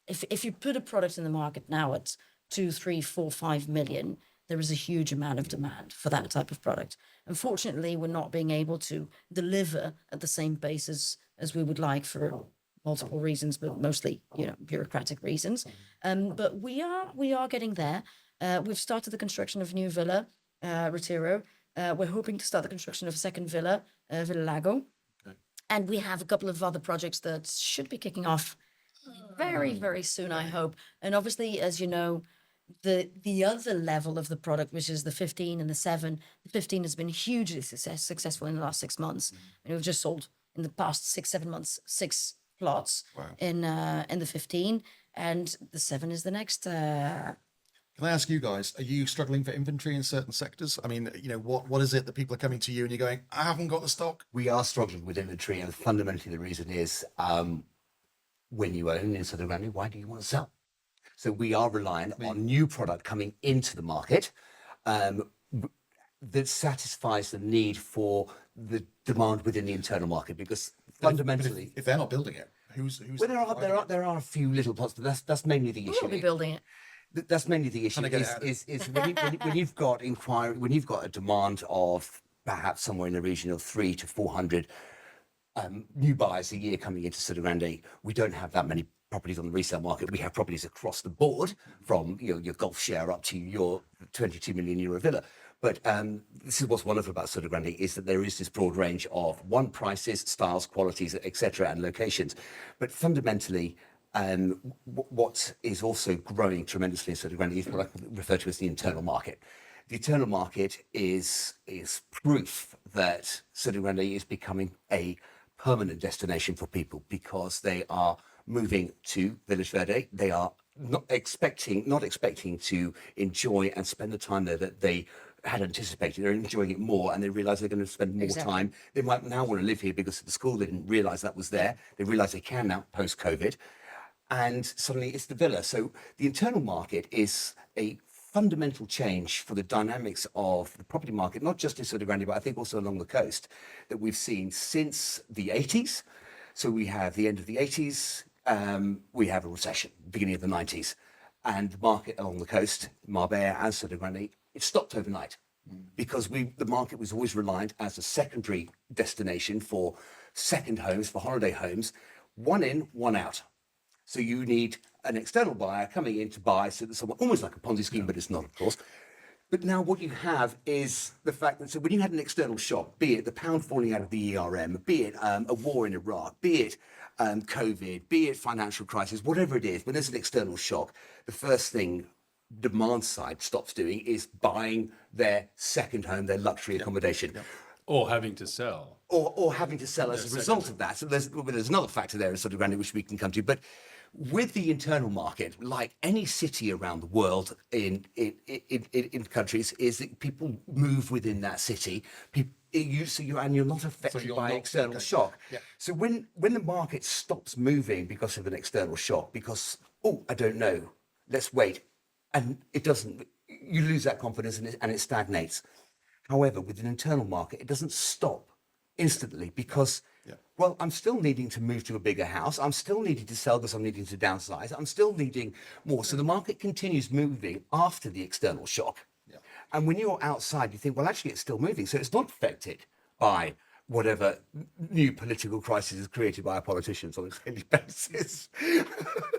if you put a product in the market now at 2, 3, 4, 5 million, there is a huge amount of demand for that type of product. Unfortunately, we're not being able to deliver at the same pace as we would like for multiple reasons, but mostly, bureaucratic reasons. But we are getting there. We've started the construction of a new villa, Retiro. We're hoping to start the construction of a second villa, Villa Lago. Okay. And we have a couple of other projects that should be kicking off very, very soon, I hope. And obviously, as you know, the other level of the product, which is the 15 and the 7, the 15 has been hugely successful in the last 6 months. And we've just sold in the past 6-7 months 6 plots. Wow. in the 15, and the 7 is the next. Can I ask you guys, are you struggling for inventory in certain sectors? I mean, what is it that people are coming to you and you're going, I haven't got the stock? We are struggling with inventory, and fundamentally the reason is when you own in Sotogrande, why do you want to sell? So we are relying on new product coming into the market that satisfies the need for the demand within the internal market, because fundamentally, If they're not building it, who's well, there are a few little plots, but that's mainly the We issue. will be building it. That's mainly the issue. Trying to get it out. Is when you've got inquiry, when you've got a demand of perhaps somewhere in the region of 300 to 400 new buyers a year coming into Sotogrande, we don't have that many properties on the resale market. We have properties across the board, from your golf share up to your 22 million euro villa. But this is what's wonderful about Sotogrande, is that there is this broad range of prices, styles, qualities, etc., and locations. But fundamentally, what is also growing tremendously in Sotogrande is what I refer to as the internal market. The internal market is proof that Sotogrande is becoming a permanent destination for people, because they are moving to Village Verde. They are not expecting to enjoy and spend the time there that they had anticipated. They're enjoying it more, and they realize they're going to spend more time. They might now want to live here because at the school they didn't realize that was there. They realize they can now post-COVID, and suddenly it's the villa. So the internal market is a fundamental change for the dynamics of the property market, not just in Sotogrande, but I think also along the coast, that we've seen since the 80s. So we have the end of the 80s, we have a recession, beginning of the 90s, and the market along the coast, Marbella and Sotogrande, it stopped overnight, because the market was always reliant as a secondary destination for second homes, for holiday homes, one in, one out. So you need an external buyer coming in to buy, so that's almost like a Ponzi scheme, but it's not, of course. But now what you have is the fact that, so when you had an external shock, be it the pound falling out of the ERM, be it a war in Iraq, be it COVID, be it financial crisis, whatever it is, when there's an external shock, the first thing demand side stops doing is buying their second home, their luxury accommodation. Or having to sell. Or having to sell as a result of that. So there's another factor there in Sotogrande which we can come to. But with the internal market, like any city around the world in countries, is that people move within that city. You're not affected by external shock. Yeah. So when the market stops moving because of an external shock, because I don't know, let's wait, and it doesn't, you lose that confidence and it stagnates. However, with an internal market, it doesn't stop instantly, because well, I'm still needing to move to a bigger house. I'm still needing to sell because I'm needing to downsize. I'm still needing more. So the market continues moving after the external shock. Yeah. And when you're outside, you think, well, actually, it's still moving. So it's not affected by whatever new political crisis is created by our politicians on a daily basis.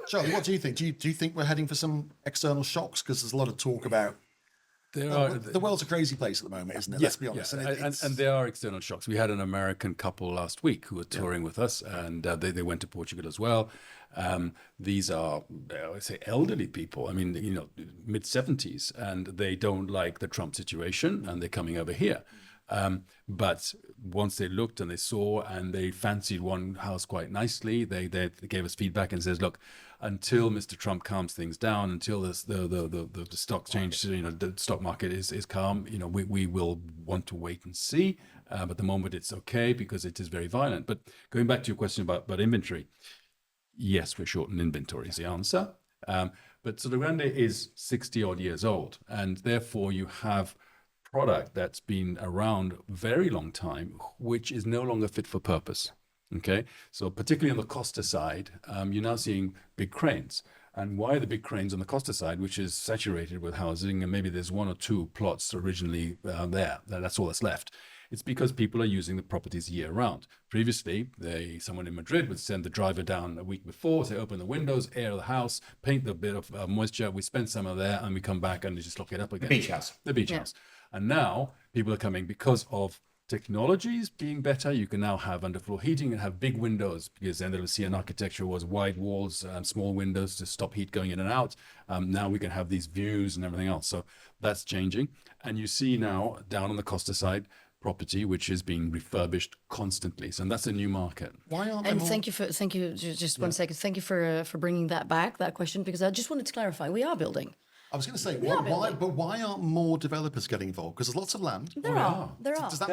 Charlie, what do you think? Do you think we're heading for some external shocks? Because there's a lot of talk about the world's a crazy place at the moment, isn't it? Let's be honest. Yeah. And there are external shocks. We had an American couple last week who were touring with us, and they went to Portugal as well. These are, I would say, elderly people. I mean, mid-70s, and they don't like the Trump situation, and they're coming over here. But once they looked and they saw and they fancied one house quite nicely, they gave us feedback and says, look, until Mr. Trump calms things down, until the stock change, the stock market is calm, we will want to wait and see. But at the moment it's okay because it is very violent. But going back to your question about inventory, yes, we're short in inventory is the answer. But Sotogrande is 60 odd years old, and therefore you have product that's been around very long time, which is no longer fit for purpose. Okay, so particularly on the Costa side, you're now seeing big cranes. And why the big cranes on the Costa side, which is saturated with housing, and maybe there's one or two plots originally there, that's all that's left. It's because people are using the properties year round. Previously, someone in Madrid would send the driver down a week before, say open the windows, air the house, paint the bit of moisture, we spend summer there, and we come back and just lock it up again. Beach house. The beach house. And now people are coming because of technologies being better. You can now have underfloor heating and have big windows, because Andalusian architecture was wide walls and small windows to stop heat going in and out. Now we can have these views and everything else. So that's changing. And you see now down on the Costa side, property which is being refurbished constantly. So that's a new market. Why aren't And thank you, just 1 second. Thank you for bringing that question, because I just wanted to clarify, we are building. I was going to say, why aren't more developers getting involved? Because there's lots of land. There are. Does that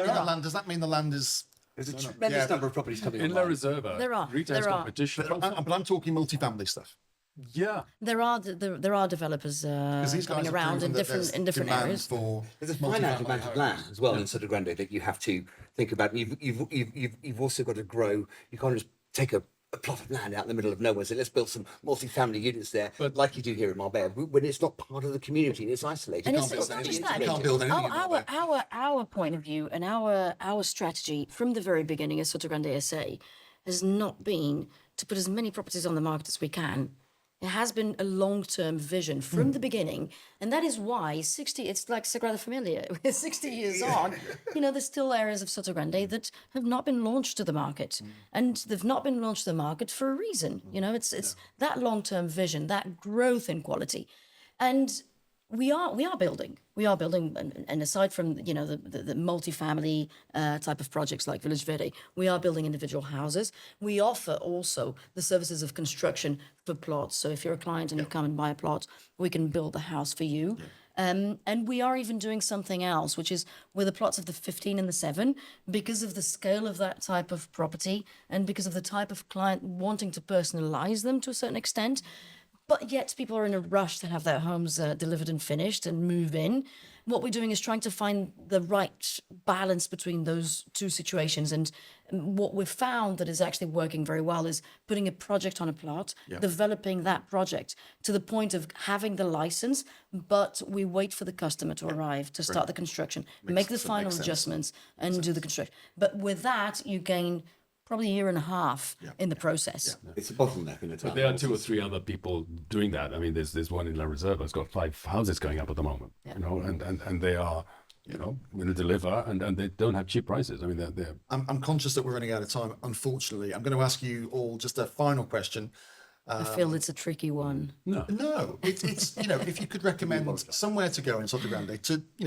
mean the land is? There's a tremendous number of properties coming In La online. Reserva, There are. Rita has There are. competition. But I'm talking multifamily stuff. Yeah. There are developers Because these coming guys have around proven in that there's different demand areas. for There's a finite amount of land as well in Sotogrande that you have to think about. You've also got to grow. You can't just take a plot of land out in the middle of nowhere and say, let's build some multi-family units there, But- like you do here in Marbella, when it's not part of the community and it's isolated. And You it's can't build not anything just that. You can't build anything in Our point of view and our strategy from the very beginning as Sotogrande SA has not been to put as many properties on the market as we can. It has been a long-term vision from the beginning, and that is why it's like Sagrada Familia. We're 60 years on, there's still areas of Sotogrande that have not been launched to the market, and they've not been launched to the market for a reason. It's that long-term vision, that growth in quality, and we are building, and aside from the multifamily type of projects like Village Verde, we are building individual houses. We offer also the services of construction for plots. So if you're a client and you come and buy a plot, we can build the house for you. And we are even doing something else, which is with the plots of the 15 and the 7, because of the scale of that type of property and because of the type of client wanting to personalize them to a certain extent. But yet people are in a rush to have their homes delivered and finished and move in. What we're doing is trying to find the right balance between those two situations. And what we've found that is actually working very well is putting a project on a plot, developing that project to the point of having the license, but we wait for the customer to arrive to start the construction, make the final adjustments and do the construction. But with that, you gain probably a year and a half in the process. It's a bottleneck in the town. There are 2 or 3 other people doing that. I mean, there's one in La Reserva. It's got 5 houses going up at the moment. And they are, going to deliver, and they don't have cheap prices. I mean, they're I'm conscious that we're running out of time. Unfortunately, I'm going to ask you all just a final question. I feel it's a tricky one. No, it's if you could recommend somewhere to go in Sotogrande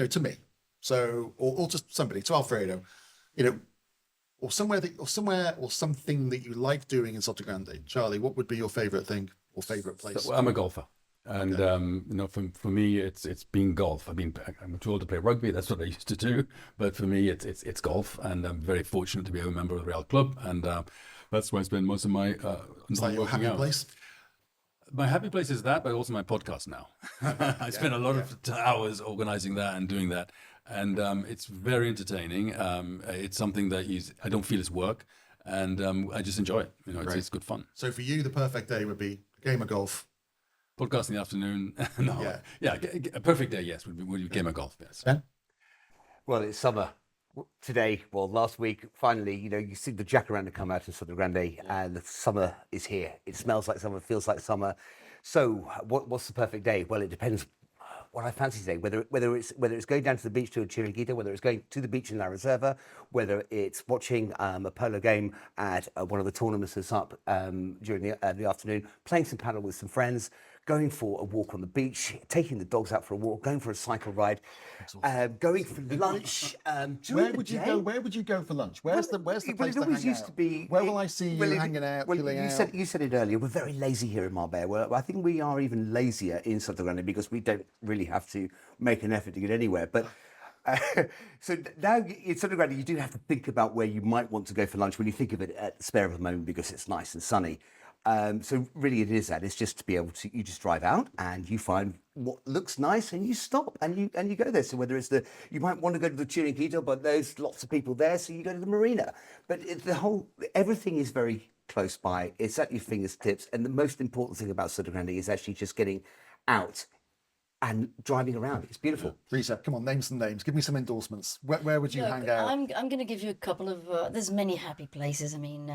to me, so or to somebody, to Alfredo, or something that you like doing in Sotogrande. Charlie, what would be your favorite thing or favorite place? I'm a golfer. And for me, it's been golf. I mean, I'm too old to play rugby. That's what I used to do. But for me, it's golf, and I'm very fortunate to be a member of the Real Club, and that's where I spend most of my Is that your happy place? My happy place is that, but also my podcast now. I spend a lot of hours organizing that and doing that, and it's very entertaining. It's something that I don't feel is work, and I just enjoy it. It's good fun. So for you, the perfect day would be a game of golf. Podcast in the afternoon. A perfect day, yes, would be game of golf. Yes. Ben? Well, it's summer Today, well, last week, finally, you see the jacaranda come out in Sotogrande, and the summer is here. It smells like summer, feels like summer. So, what's the perfect day? Well, it depends what I fancy today. Whether it's going down to the beach to a chiringuito, whether it's going to the beach in La Reserva, whether it's watching a polo game at one of the tournaments that's up during the afternoon, playing some paddle with some friends, going for a walk on the beach, taking the dogs out for a walk, going for a cycle ride, going for lunch. Where would you go? Where would you go for lunch? Where's the place it to always hang used out? to be. Where will I see you hanging out, chilling out? You said it earlier. We're very lazy here in Marbella. Well, I think we are even lazier in Sotogrande because we don't really have to make an effort to get anywhere. But so now in Sotogrande, you do have to think about where you might want to go for lunch when you think of it at the spare of a moment because it's nice and sunny. So really it is that. It's just to be able to, you just drive out and you find what looks nice and you stop and you go there. So whether it's you might want to go to the Chiringuito, but there's lots of people there, so you go to the marina. But everything is very close by. It's at your fingertips. And the most important thing about Sotogrande is actually just getting out and driving around. It's beautiful. Rita, come on, name some names. Give me some endorsements. Where would you hang out? I'm going to give you a couple of. There's many happy places. I mean,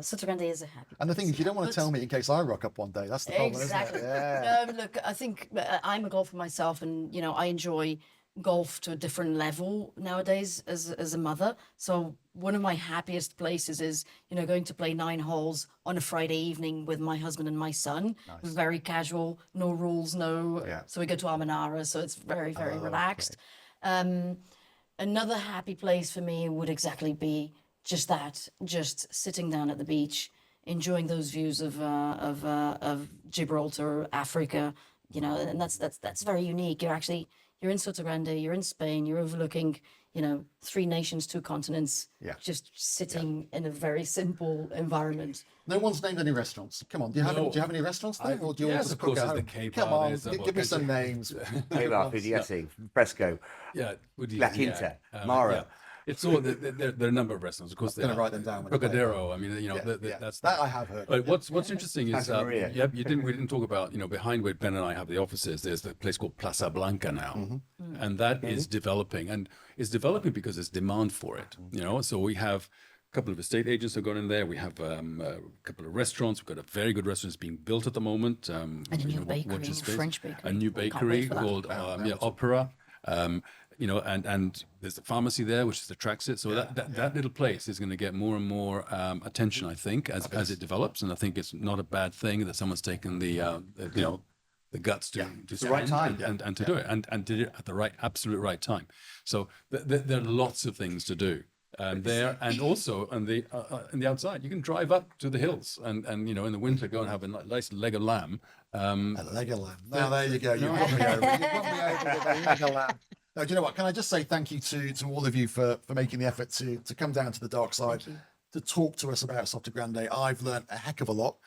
Sotogrande is a happy. And the thing is, you don't want to tell me in case I rock up one day. That's the problem, Exactly. isn't it? Yeah. No, look, I think I'm a golfer myself, and I enjoy golf to a different level nowadays as a mother. So one of my happiest places is going to play 9 holes on a Friday evening with my husband and my son. Nice. Very casual, no rules, no. Yeah. So we go to Almenara, so it's very relaxed. Okay. Another happy place for me would exactly be just that, just sitting down at the beach, enjoying those views of Gibraltar, Africa. And that's very unique. You're in Sotogrande, you're in Spain, you're overlooking, 3 nations, 2 continents, just sitting in a very simple environment. No one's named any restaurants. Come on, do you have any restaurants there? Or do you yes, want to of course, cook at there's home? the Cape Come Bar, on, give me some names. Fresco, La Quinta, Mara. It's all there are a number of restaurants. Of course, I'm going to write them down. Trocadero. I mean, that's that I have heard. But what's interesting is we didn't talk about behind where Ben and I have the offices. There's the place called Plaza Blanca now, and that is developing, and it's developing because there's demand for it. So we have a couple of estate agents have gone in there. We have a couple of restaurants. We've got a very good restaurant that's being built at the moment. And a new bakery, a French bakery. A new bakery called Opera. And there's the pharmacy there, which attracts it. So that little place is going to get more and more attention, I think, as it develops. And I think it's not a bad thing that someone's taken the guts to the right time and to do it and did it at the absolute right time. So there are lots of things to do. There and also on the outside, you can drive up to the hills and in the winter go and have a nice leg of lamb. A leg of lamb. Now there you go. You won me over. You won me over with a leg of lamb. No, do you know what? Can I just say thank you to all of you for making the effort to come down to the dark side to talk to us about Sotogrande. I've learned a heck of a lot.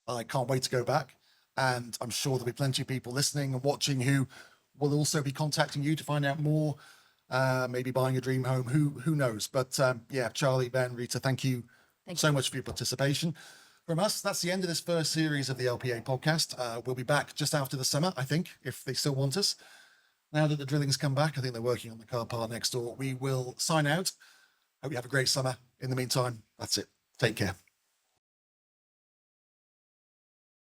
I can't wait to go back, and I'm sure there'll be plenty of people listening and watching who will also be contacting you to find out more. Maybe buying a dream home, who knows? But Charlie, Ben, Rita, thank you so much for your participation. From us, that's the end of this first series of the LPA podcast. We'll be back just after the summer, I think, if they still want us. Now that the drilling's come back, I think they're working on the car park next door. We will sign out. Hope you have a great summer. In the meantime, that's it. Take care.